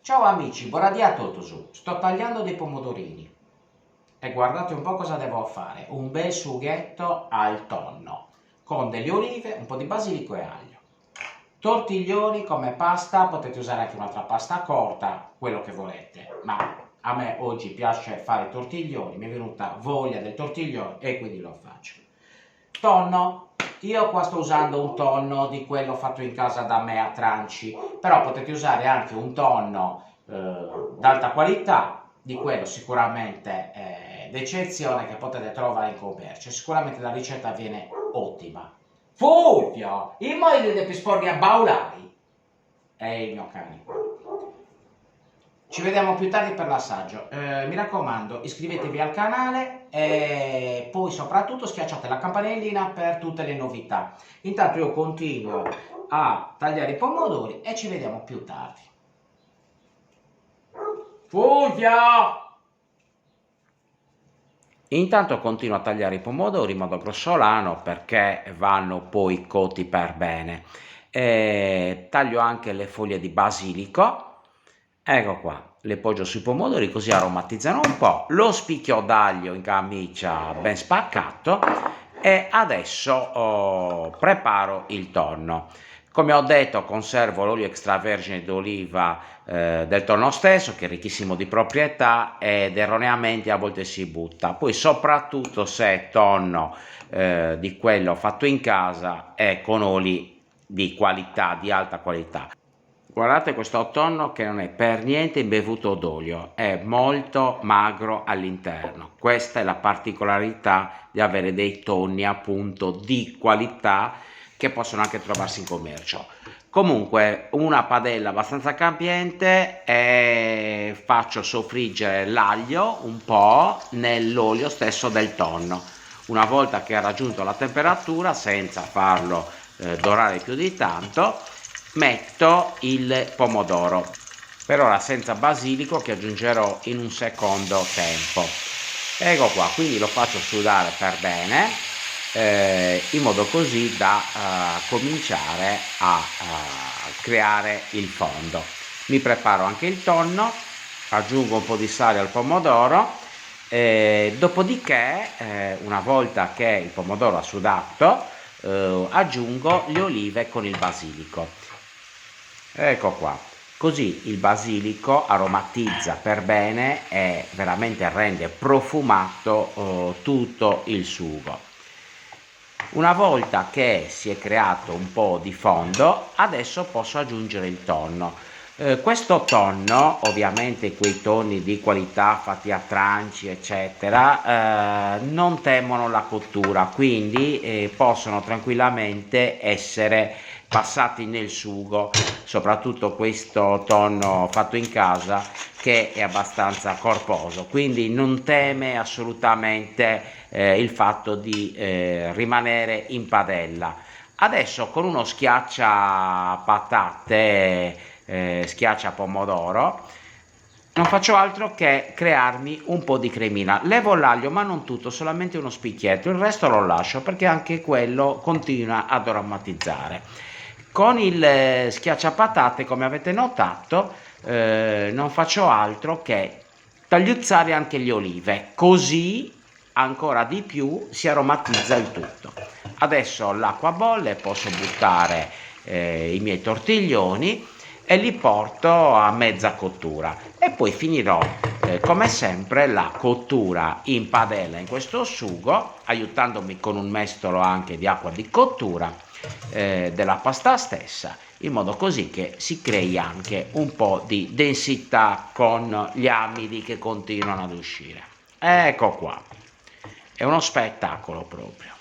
Ciao amici, buona dia a tutti. Sto tagliando dei pomodorini e guardate un po' cosa devo fare. Un bel sughetto al tonno con delle olive, un po' di basilico e aglio. Tortiglioni come pasta, potete usare anche un'altra pasta corta, quello che volete, ma a me oggi piace fare i tortiglioni, mi è venuta voglia del tortiglione e quindi lo faccio. Tonno, io qua sto usando un tonno di quello fatto in casa da me a tranci, però potete usare anche un tonno d'alta qualità, di quello sicuramente d'eccezione che potete trovare in commercio, sicuramente la ricetta viene ottima. Fulvio, il modo di pispormi a baulai è il mio cane. Ci vediamo più tardi per l'assaggio. Mi raccomando, iscrivetevi al canale e poi soprattutto schiacciate la campanellina per tutte le novità. Intanto io continuo a tagliare i pomodori e ci vediamo più tardi. Fulvio! Intanto continuo a tagliare i pomodori in modo grossolano perché vanno poi cotti per bene. Taglio anche le foglie di basilico, ecco qua, le poggio sui pomodori così aromatizzano un po', lo spicchio d'aglio in camicia ben spaccato e adesso preparo il tonno. Come ho detto, conservo l'olio extravergine d'oliva del tonno stesso, che è ricchissimo di proprietà ed erroneamente a volte si butta. Poi soprattutto se è tonno di quello fatto in casa e con oli di qualità, di alta qualità. Guardate questo tonno che non è per niente imbevuto d'olio, è molto magro all'interno. Questa è la particolarità di avere dei tonni appunto di qualità che possono anche trovarsi in commercio. Comunque una padella abbastanza capiente e faccio soffriggere l'aglio un po' nell'olio stesso del tonno. Una volta che ha raggiunto la temperatura, senza farlo dorare più di tanto, metto il pomodoro, per ora senza basilico, che aggiungerò in un secondo tempo. Ecco qua, quindi lo faccio sudare per bene in modo così da cominciare a creare il fondo. Mi preparo anche il tonno, aggiungo un po' di sale al pomodoro, dopodiché una volta che il pomodoro ha sudato aggiungo le olive con il basilico. Ecco qua, così il basilico aromatizza per bene e veramente rende profumato tutto il sugo. Una volta che si è creato un po' di fondo, adesso posso aggiungere il tonno. Questo tonno, ovviamente quei tonni di qualità fatti a tranci eccetera, non temono la cottura, quindi possono tranquillamente essere passati nel sugo, soprattutto questo tonno fatto in casa che è abbastanza corposo, quindi non teme assolutamente il fatto di rimanere in padella. Adesso con uno schiaccia patate, schiaccia pomodoro, non faccio altro che crearmi un po' di cremina. Levo l'aglio, ma non tutto, solamente uno spicchietto, il resto lo lascio perché anche quello continua ad aromatizzare. Con il schiacciapatate, come avete notato, non faccio altro che tagliuzzare anche le olive, così ancora di più si aromatizza il tutto. Adesso l'acqua bolle, posso buttare i miei tortiglioni e li porto a mezza cottura e poi finirò come sempre la cottura in padella in questo sugo, aiutandomi con un mestolo anche di acqua di cottura della pasta stessa, in modo così che si crei anche un po' di densità con gli amidi che continuano ad uscire. Ecco qua, è uno spettacolo proprio.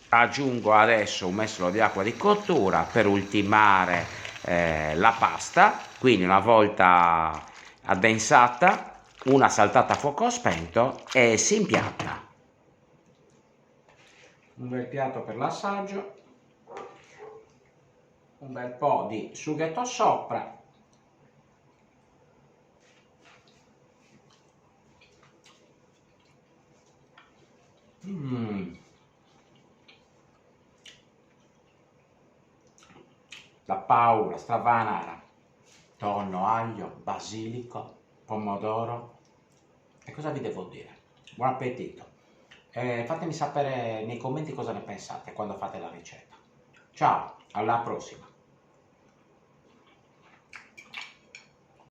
Aggiungo adesso un mestolo di acqua di cottura per ultimare la pasta, quindi una volta addensata, una saltata a fuoco spento e si impiatta. Un bel piatto per l'assaggio, un bel po' di sughetto sopra. La paura, stravanara. tonno, aglio, basilico, pomodoro. E cosa vi devo dire? Buon appetito! Fatemi sapere nei commenti cosa ne pensate quando fate la ricetta. Ciao, alla prossima!